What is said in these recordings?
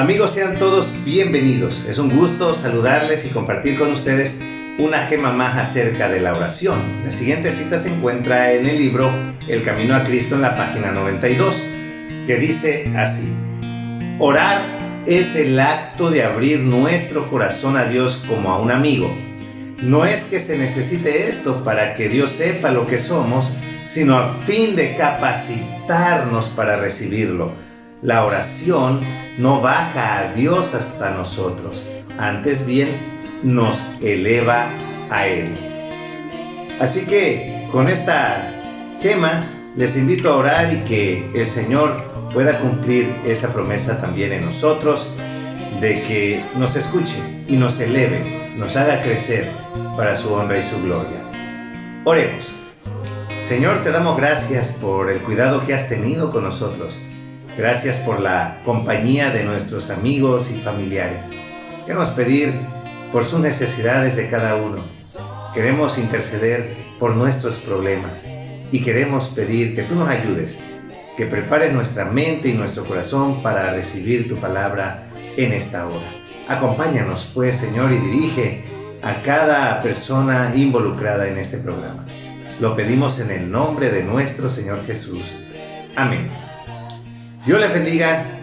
Amigos, sean todos bienvenidos. Es un gusto saludarles y compartir con ustedes una gema más acerca de la oración. La siguiente cita se encuentra en el libro El Camino a Cristo en la página 92, que dice así: orar es el acto de abrir nuestro corazón a Dios como a un amigo. No es que se necesite esto para que Dios sepa lo que somos, sino a fin de capacitarnos para recibirlo. La oración no baja a Dios hasta nosotros, antes bien nos eleva a Él. Así que con esta gema les invito a orar y que el Señor pueda cumplir esa promesa también en nosotros, de que nos escuche y nos eleve, nos haga crecer para su honra y su gloria. Oremos. Señor, te damos gracias por el cuidado que has tenido con nosotros. Gracias por la compañía de nuestros amigos y familiares. Queremos pedir por sus necesidades de cada uno. Queremos interceder por nuestros problemas y queremos pedir que tú nos ayudes, que prepares nuestra mente y nuestro corazón para recibir tu palabra en esta hora. Acompáñanos, pues, Señor, y dirige a cada persona involucrada en este programa. Lo pedimos en el nombre de nuestro Señor Jesús. Amén. Dios les bendiga.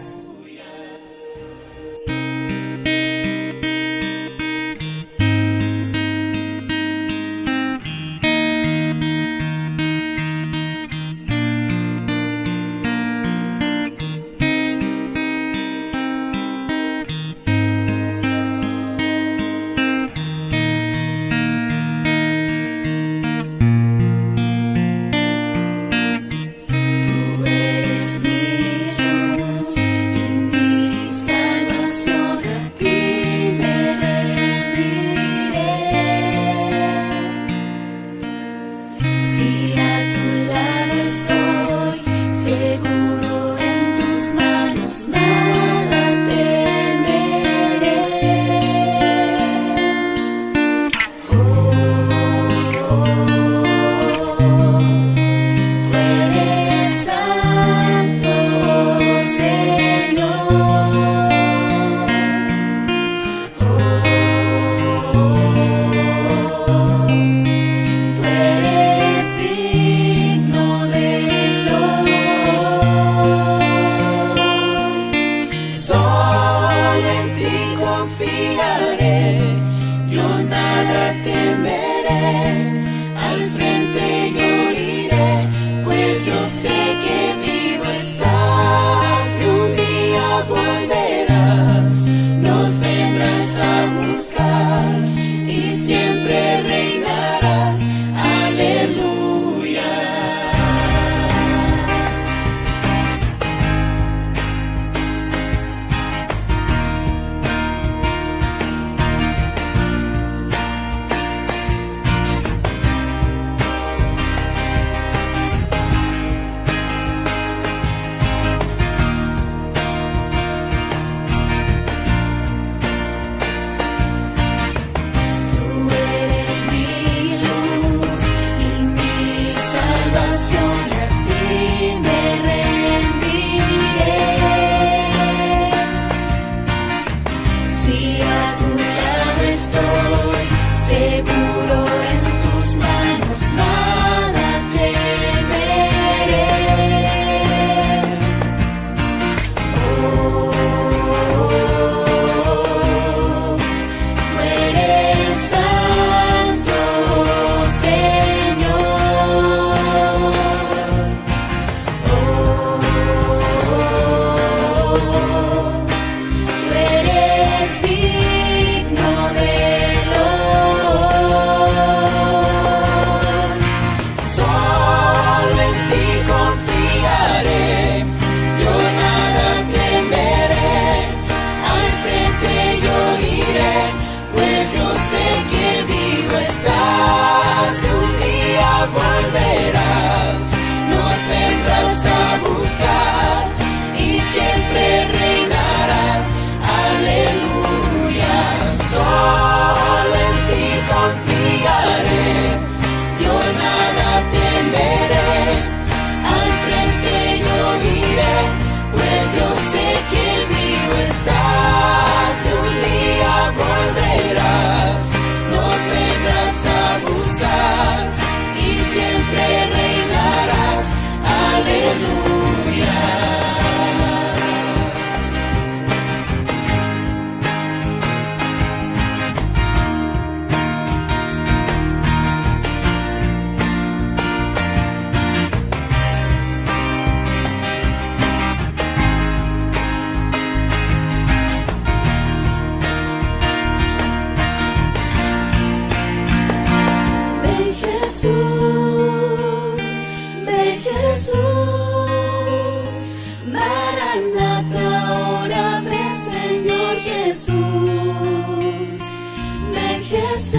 Jesús,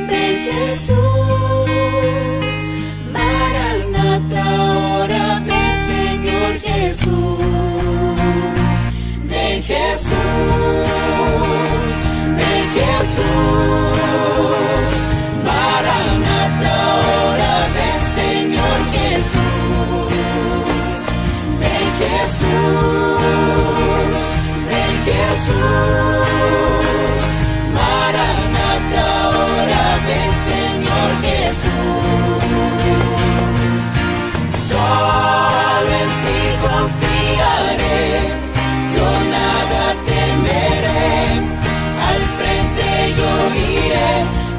ven Jesús, Maranata, ahora ven Señor Jesús, ven Jesús, ven Jesús, Maranata, ahora ven Señor Jesús, ven Jesús, ven Jesús, Maranata, ahora ven Señor Jesús. Solo en ti confiaré, yo nada temeré, al frente yo iré,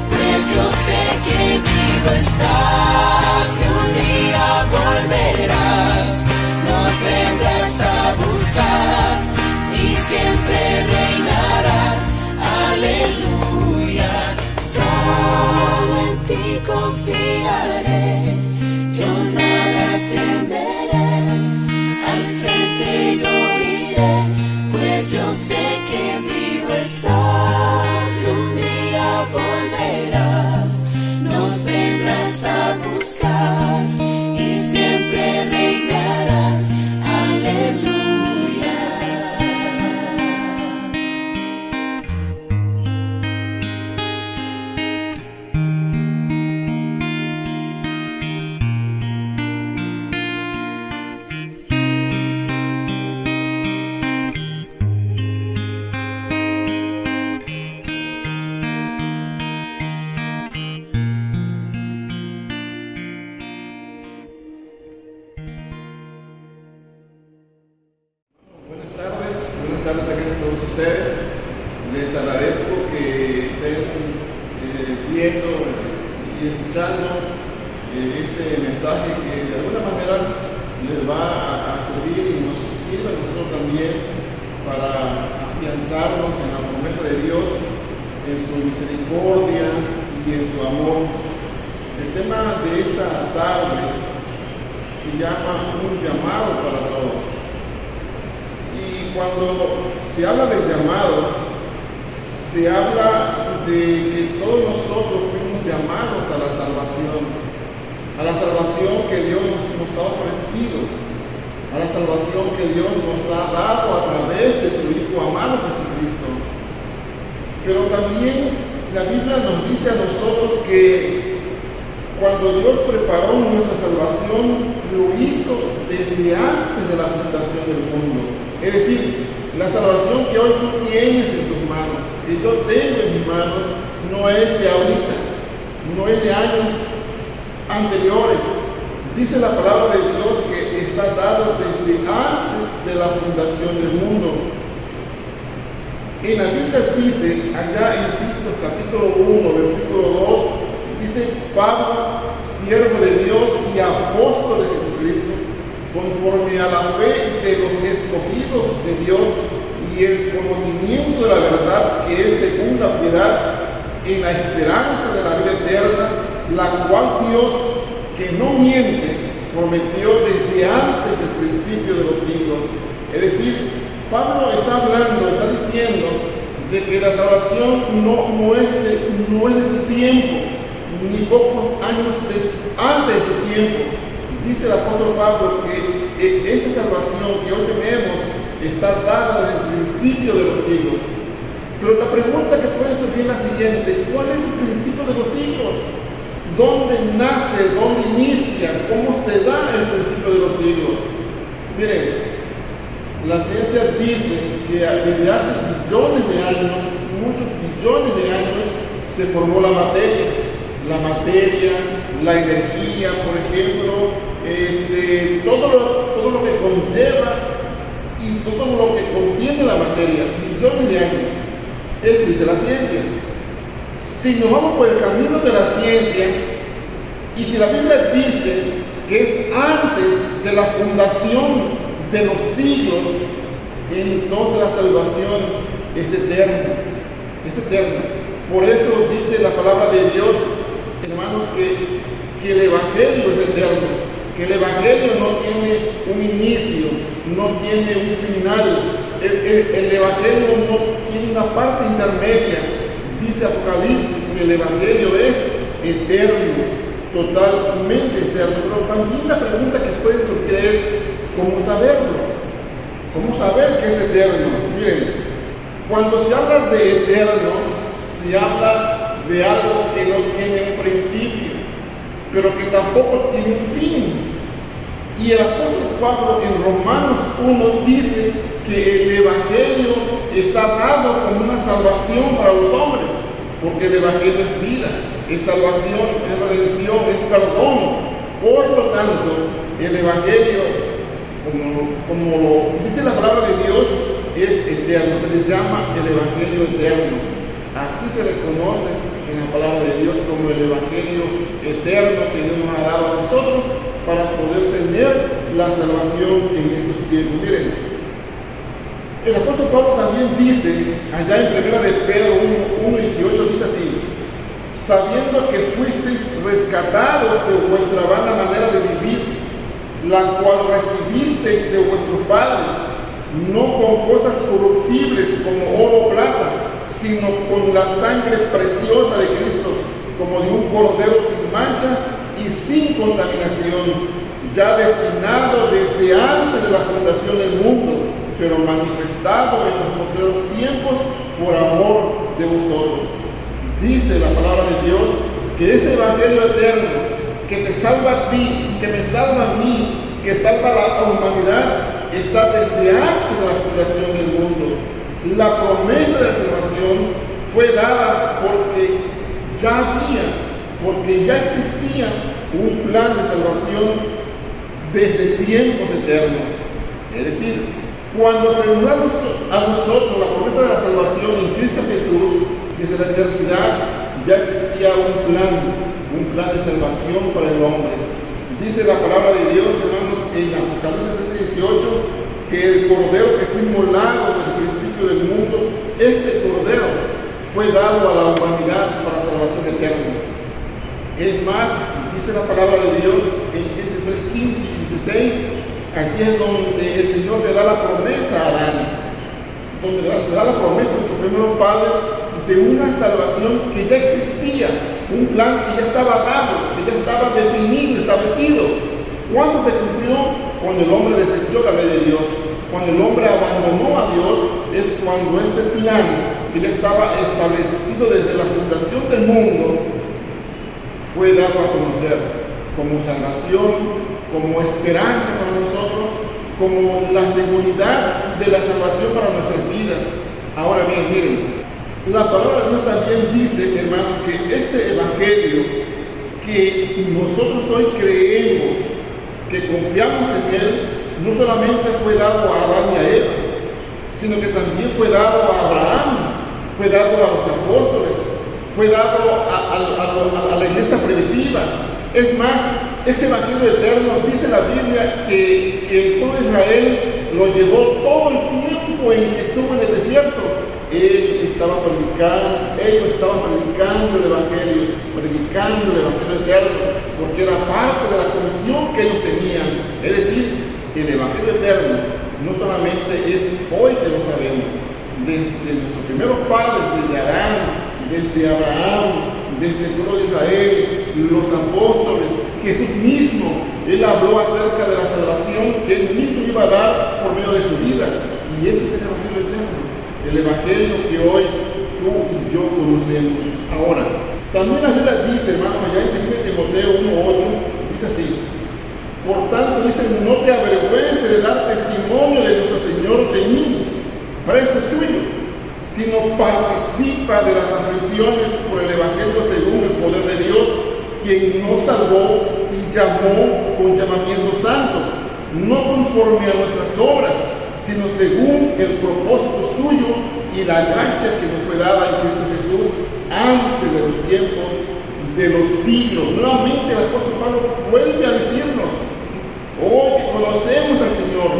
pues yo sé que vivo estás, y un día volverás, nos vendrás a buscar, y siempre reinarás, aleluya. Solo en ti confiaré, yo nada temeré, al frente yo iré, pues yo sé que vivo estás, y un día volverás, nos vendrás a buscar, y siempre reinarás, aleluya. Buenas tardes a todos ustedes. Les agradezco que estén viendo y escuchando este mensaje que de alguna manera les va a servir y nos sirve a nosotros también para afianzarnos en la promesa de Dios, en su misericordia y en su amor. El tema de esta tarde se llama un llamado para todos. Y cuando se habla del llamado, se habla de que todos nosotros fuimos llamados a la salvación que Dios nos ha ofrecido, a la salvación que Dios nos ha dado a través de su Hijo amado Jesucristo. Pero también la Biblia nos dice a nosotros que cuando Dios preparó nuestra salvación, lo hizo desde antes de la fundación del mundo. Es decir, la salvación que hoy tú tienes en tus manos, que yo tengo en mis manos, no es de ahorita, no es de años anteriores. Dice la palabra de Dios que está dado desde antes de la fundación del mundo. En la Biblia dice, allá en Tito capítulo 1, versículo 2, dice: Pablo, siervo de Dios y apóstol de Jesucristo, conforme a la fe de los escogidos de Dios y el conocimiento de la verdad que es según la piedad, en la esperanza de la vida eterna, la cual Dios, que no miente, prometió desde antes del principio de los siglos. Es decir, Pablo está hablando, está diciendo de que la salvación no es de su tiempo, ni pocos años antes de su tiempo. Dice el apóstol Pablo que esta salvación que hoy tenemos está dada desde el principio de los siglos. Pero la pregunta que puede surgir es la siguiente: ¿cuál es el principio de los siglos? ¿Dónde nace? ¿Dónde inicia? ¿Cómo se da el principio de los siglos? Miren, la ciencia dice que desde hace billones de años, muchos billones de años, se formó la materia, la energía, por ejemplo, todo lo que conlleva y todo lo que contiene la materia, billones de años. Eso dice la ciencia. Si nos vamos por el camino de la ciencia, y si la Biblia dice que es antes de la fundación de los siglos, entonces la salvación es eterna, es eterna. Por eso dice la palabra de Dios, hermanos, que el Evangelio es eterno, que el Evangelio no tiene un inicio, no tiene un final. El Evangelio no tiene una parte intermedia. dice Apocalipsis que el Evangelio es eterno, totalmente eterno. Pero también la pregunta que puede surgir es, ¿cómo saberlo? ¿Cómo saber que es eterno? Miren, cuando se habla de eterno, se habla de algo que no tiene un principio, pero que tampoco tiene un fin. Y el apóstol Pablo en Romanos 1 dice que el Evangelio está dado como una salvación para los hombres, porque el Evangelio es vida, es salvación, es redención, es perdón. Por lo tanto, el Evangelio, como lo dice la palabra de Dios, es eterno. Se le llama el Evangelio eterno. Así se le conoce en la palabra de Dios como el Evangelio eterno que Dios nos ha dado a nosotros para poder tener la salvación en estos tiempos. Miren, el apóstol Pablo también dice, allá en 1 de Pedro 1:18, dice así: sabiendo que fuisteis rescatados de vuestra vana manera de vivir, la cual recibisteis de vuestros padres, no con cosas corruptibles como oro o plata, sino con la sangre preciosa de Cristo, como de un cordero sin mancha y sin contaminación, ya destinado desde antes de la fundación del mundo, pero manifestado en los postreros tiempos por amor de vosotros. Dice la palabra de Dios que ese Evangelio eterno que te salva a ti, que me salva a mí, que salva a la humanidad, está desde antes de la fundación del mundo. La promesa de la salvación fue dada porque ya existía un plan de salvación desde tiempos eternos. Es decir, cuando se nos da a nosotros la promesa de la salvación en Cristo Jesús, desde la eternidad ya existía un plan de salvación para el hombre. Dice la palabra de Dios, hermanos, en Apocalipsis 13:18, que el cordero que fue inmolado desde el principio del mundo, ese cordero fue dado a la humanidad para salvación eterna. Es más, dice la palabra de Dios en Génesis 3:15 y 16, aquí es donde el Señor le da la promesa a Adán, donde le da la promesa a los primeros padres de una salvación que ya existía, un plan que ya estaba dado, que ya estaba definido, establecido. ¿Cuándo se cumplió? Cuando el hombre desechó la ley de Dios, cuando el hombre abandonó a Dios, es cuando ese plan que ya estaba establecido desde la fundación del mundo fue dado a conocer como salvación, como esperanza para nosotros, como la seguridad de la salvación para nuestras vidas. Ahora bien, miren, la palabra de Dios también dice, hermanos, que este Evangelio que nosotros hoy creemos, que confiamos en él, no solamente fue dado a Adán y a Eva, sino que también fue dado a Abraham, fue dado a los apóstoles, fue dado a la iglesia primitiva. Es más, ese Evangelio eterno, dice la Biblia, que el pueblo de Israel lo llevó todo el tiempo en que estuvo en el desierto. Ellos estaban predicando el Evangelio eterno, porque era parte de la comisión que ellos tenían. Es decir, el Evangelio eterno no solamente es hoy que lo sabemos, desde nuestros primeros padres, desde Adán, desde Abraham, desde el pueblo de Israel, los apóstoles, Jesús mismo, él habló acerca de la salvación que él mismo iba a dar por medio de su vida. Y ese es el Evangelio eterno, el Evangelio que hoy tú y yo conocemos. Ahora, también la Biblia dice, hermano, allá en 2 Timoteo 1:8, dice así: por tanto, dice, no te avergüences de dar testimonio de nuestro Señor de mí, preso suyo, sino participa de las aflicciones por el Evangelio según el poder de Dios, quien nos salvó y llamó con llamamiento santo, no conforme a nuestras obras, sino según el propósito suyo y la gracia que nos fue dada en Cristo Jesús antes de los tiempos de los siglos. Nuevamente el apóstol Pablo vuelve a decirnos: hoy que conocemos al Señor,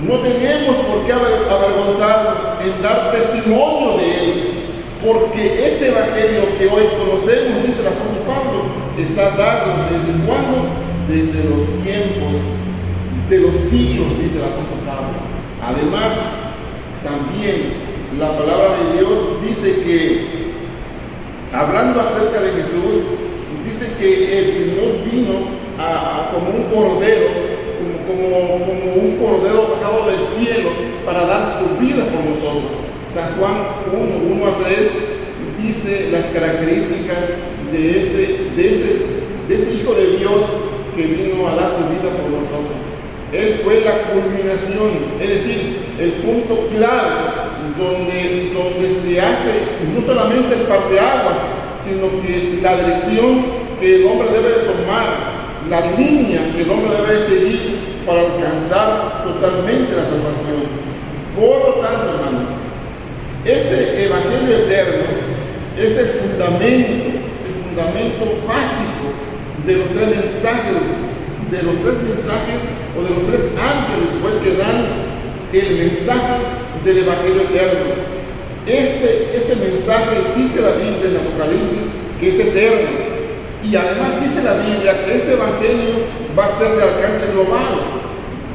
no tenemos por qué avergonzarnos en dar testimonio de Él, porque ese Evangelio que hoy conocemos, dice el apóstol Pablo, está dado desde cuándo, desde los tiempos de los siglos, dice el apóstol Pablo. Además, también la palabra de Dios dice que hablando acerca de Jesús, dice que el Señor vino como un cordero, como un cordero bajado del cielo para dar su vida por nosotros. San Juan 1:1-3 dice las características de ese Hijo de Dios que vino a dar su vida por nosotros. Él fue la culminación, es decir, el punto clave donde se hace no solamente el parteaguas, sino que la dirección que el hombre debe de tomar, la línea que el hombre debe de seguir para alcanzar totalmente la salvación. Por lo tanto, hermanos, ese Evangelio eterno es el fundamento básico de los tres mensajes, o de los tres ángeles, pues, que dan el mensaje del Evangelio eterno. Ese mensaje dice la Biblia en Apocalipsis que es eterno. Y además dice la Biblia que ese Evangelio va a ser de alcance global.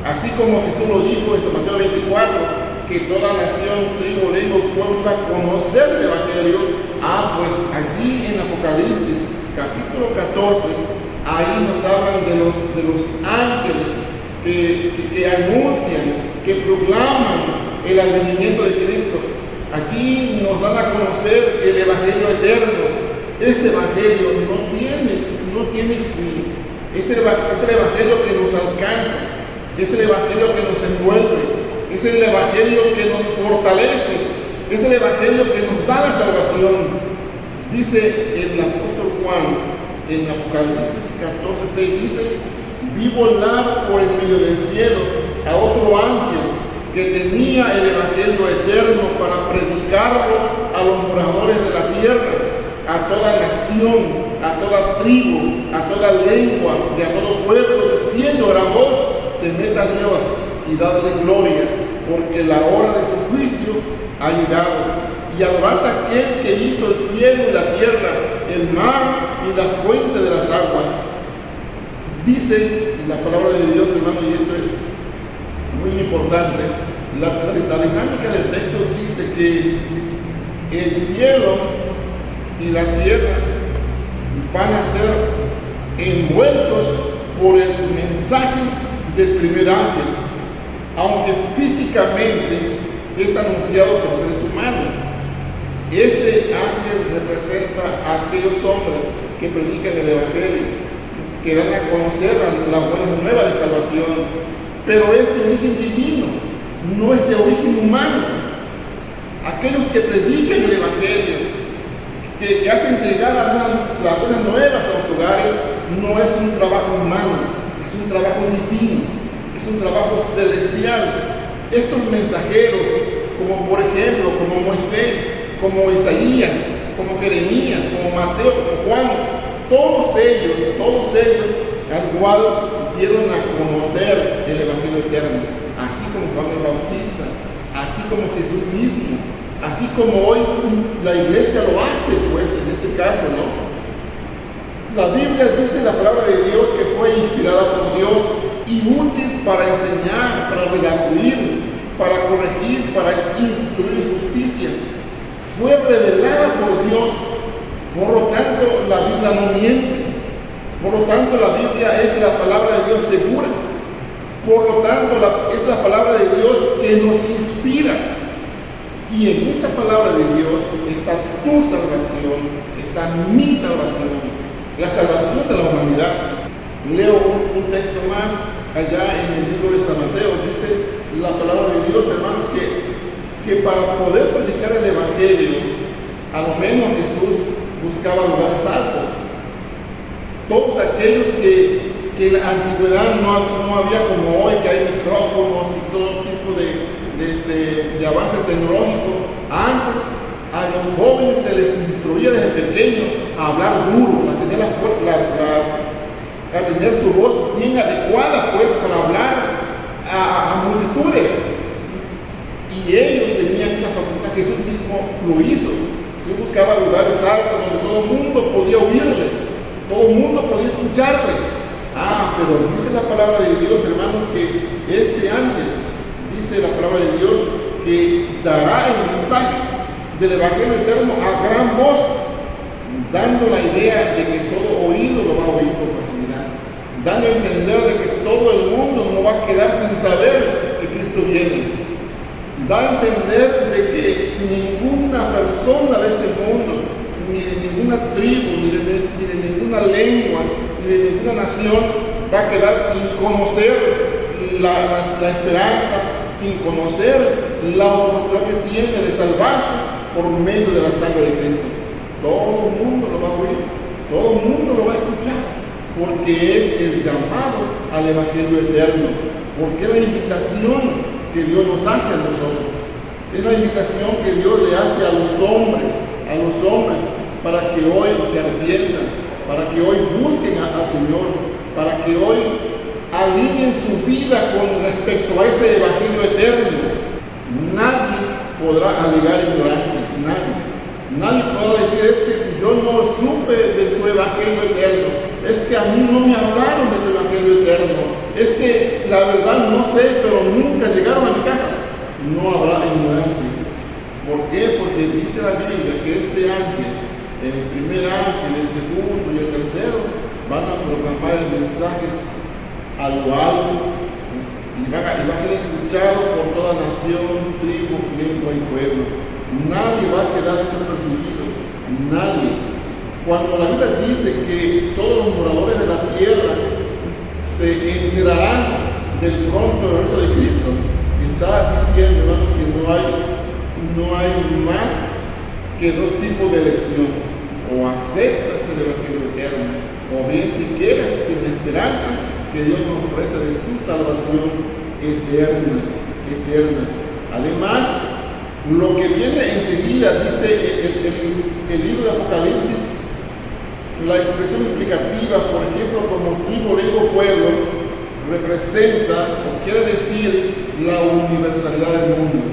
Así como Jesús lo dijo en San Mateo 24, que toda nación, tribu, lengua, pueblo iba a conocer el Evangelio. Pues allí en Apocalipsis, capítulo 14, ahí nos hablan de los ángeles que anuncian, que proclaman el advenimiento de Cristo. Allí nos dan a conocer el Evangelio eterno. Ese Evangelio no tiene fin. Es el Evangelio que nos alcanza, es el Evangelio que nos envuelve, es el Evangelio que nos fortalece, es el Evangelio que nos da la salvación. Dice el apóstol Juan en Apocalipsis 14:6, dice: vi volar por el medio del cielo a otro ángel que tenía el Evangelio eterno para predicarlo a los moradores de la tierra, a toda nación, a toda tribu, a toda lengua y a todo pueblo, diciendo a gran voz: temed a Dios y dadle gloria, porque la hora de su juicio ha llegado. Y adorad a aquel que hizo el cielo y la tierra, el mar y la fuente de las aguas. Dice la palabra de Dios, hermano, y esto es muy importante. La dinámica del texto dice que el cielo y la tierra van a ser envueltos por el mensaje del primer ángel, aunque físicamente es anunciado por seres humanos. Ese ángel representa a aquellos hombres que predican el Evangelio, que dan a conocer la buena nueva de salvación, pero es de origen divino, no es de origen humano. Aquellos que predican el Evangelio, que hacen llegar las buenas nuevas a los hogares, no es un trabajo humano, es un trabajo divino, es un trabajo celestial. Estos mensajeros, como por ejemplo, como Moisés, como Isaías, como Jeremías, como Mateo, como Juan, todos ellos al igual dieron a conocer el Evangelio eterno, así como Juan el Bautista, así como Jesús mismo, así como hoy la iglesia lo hace, pues, en este caso, ¿no? La Biblia dice, la palabra de Dios, que fue inspirada por Dios y útil para enseñar, para redarguir, para corregir, para instruir justicia. Fue revelada por Dios, por lo tanto la Biblia no miente, por lo tanto la Biblia es la palabra de Dios segura, por lo tanto es la palabra de Dios que nos inspira, y en esa palabra de Dios está tu salvación, está mi salvación, la salvación de la humanidad. Leo un texto más allá en el libro de San Mateo. Dice la palabra de Dios, hermanos, que para poder predicar el Evangelio, a lo menos Jesús buscaba lugares altos. Todos aquellos que en la antigüedad no había como hoy, que hay micrófonos y todo tipo de avance tecnológico. Antes a los jóvenes se les instruía desde pequeño a hablar duro, a tener su voz bien adecuada, pues, para hablar a multitudes. Y ellos tenían esa facultad. Jesús mismo lo hizo. Jesús buscaba lugares altos donde todo el mundo podía oírle, todo el mundo podía escucharle. Pero dice la palabra de Dios, hermanos, que este ángel, dice la palabra de Dios, que dará el mensaje del Evangelio eterno a gran voz, dando la idea de que todo oído lo va a oír con facilidad, dando a entender de que todo el mundo no va a quedar sin saber que Cristo viene. Da a entender de que ninguna persona de este mundo, ni de ninguna tribu, ni de ninguna lengua, ni de ninguna nación va a quedar sin conocer la esperanza, sin conocer la oportunidad que tiene de salvarse por medio de la sangre de Cristo. Todo el mundo lo va a oír, todo el mundo lo va a escuchar, porque es el llamado al Evangelio eterno, porque es la invitación que Dios nos hace a nosotros. Es la invitación que Dios le hace a los hombres, para que hoy se arrepientan, para que hoy busquen al Señor, para que hoy alineen su vida con respecto a ese Evangelio eterno. Nadie podrá alegar ignorancia, nadie podrá decir, es que yo no supe de tu Evangelio eterno, es que a mí no me hablaron de tu Evangelio eterno, es que la verdad no sé, pero nunca llegaron a mi casa. No habrá ignorancia. ¿Por qué? Porque dice la Biblia que este ángel, el primer ángel, el segundo y el tercero, van a proclamar el mensaje a lo alto y va a ser escuchado por toda nación, tribu, lengua y pueblo. Nadie va a quedar desapercibido, nadie. Cuando la Biblia dice que todos los moradores de la tierra se enterarán del pronto regreso de Cristo, está diciendo, hermano, que no hay más que dos tipos de elección: o aceptas el Evangelio eterno, o bien te quedas sin la esperanza que Dios nos ofrece de su salvación eterna. Además, lo que viene enseguida, dice el libro de Apocalipsis, la expresión explicativa, por ejemplo, como tribu, lengua, pueblo, representa o quiere decir la universalidad del mundo.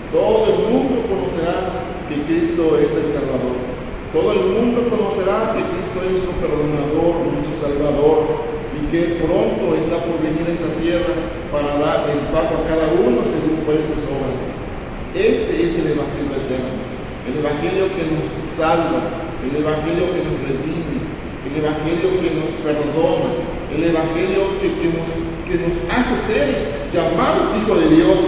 Todo el mundo conocerá que Cristo es el Salvador. Todo el mundo conocerá que Cristo es nuestro perdonador, nuestro Salvador, y que pronto está por venir a esa tierra para dar el pago a cada uno según fueron sus obras. Ese es el Evangelio eterno, el Evangelio que nos salva, el Evangelio que nos redime, el Evangelio que nos perdona, el Evangelio que nos hace ser llamados hijos de Dios.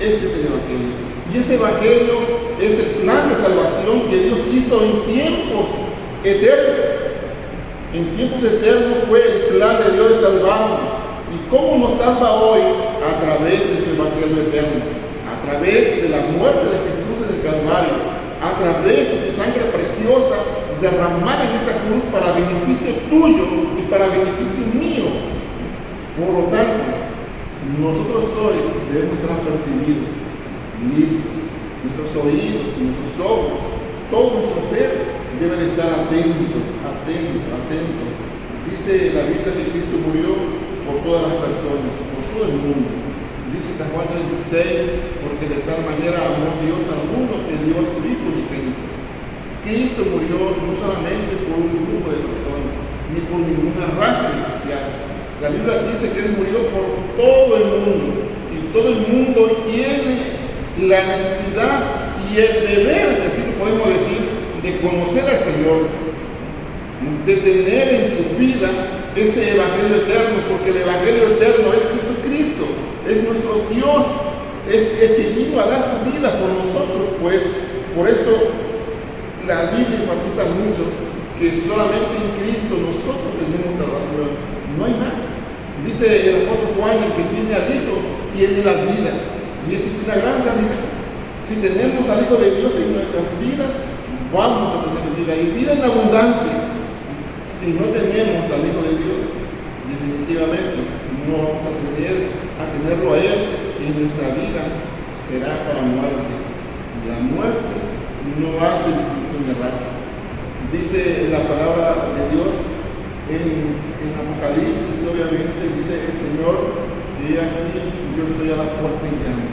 Ese es el Evangelio. Y ese Evangelio es el plan de salvación que Dios hizo en tiempos eternos. En tiempos eternos fue el plan de Dios de salvarnos. ¿Y cómo nos salva hoy? A través de su Evangelio eterno, a través de la muerte de Jesús en el Calvario, a través de su sangre preciosa derramada en esa cruz para beneficio tuyo y para beneficio mío. Por lo tanto, nosotros hoy debemos estar percibidos, listos, nuestros oídos, nuestros ojos, todo nuestro ser debe de estar atento. Dice la Biblia que Cristo murió por todas las personas, por todo el mundo. Dice San Juan 3:16, porque de tal manera amó Dios al mundo que dio a su Hijo unigénito. Cristo murió no solamente por un grupo de personas, ni por ninguna raza especial. La Biblia dice que Él murió por todo el mundo, y todo el mundo tiene la necesidad y el deber, si así lo podemos decir, de conocer al Señor, de tener en su vida ese Evangelio eterno, porque el Evangelio eterno es Jesucristo, es nuestro Dios, es el que vino a dar su vida por nosotros. Pues por eso la Biblia enfatiza mucho que solamente en Cristo nosotros tenemos salvación, no hay más. Dice el apóstol Juan, el que tiene al Hijo tiene la vida, y esa es una gran realidad. Si tenemos al Hijo de Dios en nuestras vidas, vamos a tener vida, y vida en abundancia. Si no tenemos al Hijo de Dios, definitivamente no vamos a tenerlo a Él, y nuestra vida será para muerte. La muerte no hace distinción de raza. Dice la palabra de Dios en Apocalipsis, obviamente, dice el Señor, y aquí yo estoy a la puerta y llamo.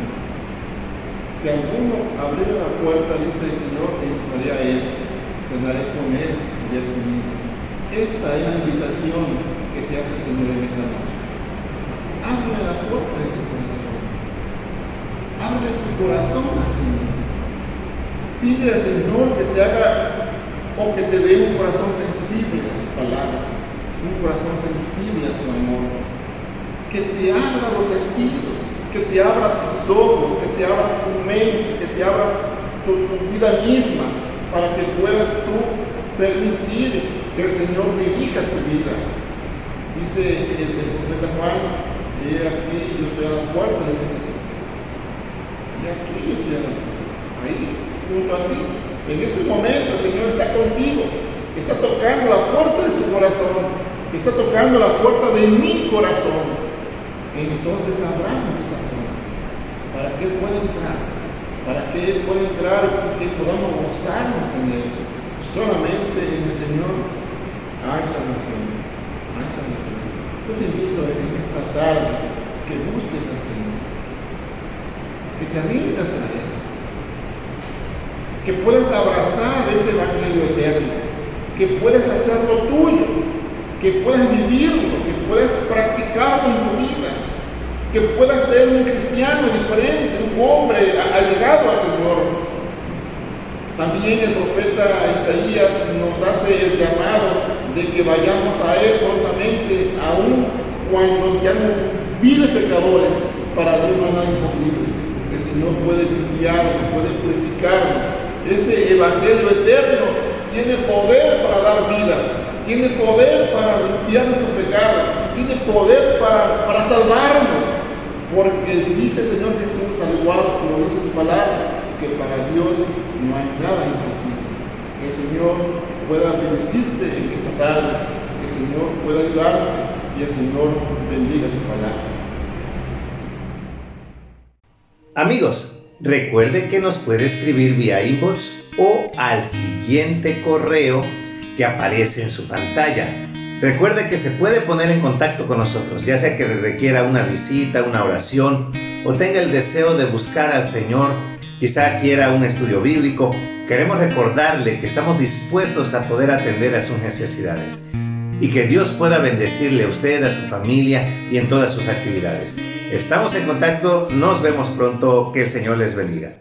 Si alguno abriera la puerta, dice el Señor, entraré a Él, cenaré con Él y Él conmigo. Esta es la invitación que te hace el Señor en esta noche. Abre la puerta de tu corazón. Abre tu corazón al Señor. Pide al Señor que te haga o que te dé un corazón sensible a su palabra, un corazón sensible a su amor, que te abra los sentidos, que te abra tus ojos, que te abra tu mente, que te abra tu vida misma, para que puedas tú permitir que el Señor dirija tu vida. Dice el profeta Juan: he aquí, yo estoy a la puerta de este Jesús. Y aquí yo estoy a la puerta, ahí, junto a ti. En este momento el Señor está contigo, está tocando la puerta de tu corazón, está tocando la puerta de mi corazón. Entonces abramos esa puerta para que Él pueda entrar, para que Él pueda entrar y que podamos gozarnos en Él. Solamente en el Señor hay salvación, hay salvación. Yo te invito en esta tarde que busques al Señor, que te rindas a Él, que puedas abrazar ese evangelio eterno, que puedas hacerlo tuyo, que puedas vivirlo, que puedas practicarlo en tu vida, que puedas ser un cristiano diferente, un hombre allegado al Señor. También el profeta Isaías nos hace el llamado de que vayamos a Él prontamente, aun cuando seamos viles pecadores. Para Dios no hay nada imposible. El Señor puede limpiarnos, puede purificarnos. Ese evangelio eterno tiene poder para dar vida, tiene poder para limpiar nuestro pecado, tiene poder para salvarnos, porque dice el Señor Jesús, al igual como dice su palabra, que para Dios no hay nada imposible. Que el Señor pueda bendecirte en esta tarde, que el Señor pueda ayudarte y el Señor bendiga su palabra. Amigos, recuerde que nos puede escribir vía inbox o al siguiente correo que aparece en su pantalla. Recuerde que se puede poner en contacto con nosotros, ya sea que requiera una visita, una oración o tenga el deseo de buscar al Señor, quizá quiera un estudio bíblico. Queremos recordarle que estamos dispuestos a poder atender a sus necesidades y que Dios pueda bendecirle a usted, a su familia y en todas sus actividades. Estamos en contacto, nos vemos pronto, que el Señor les bendiga.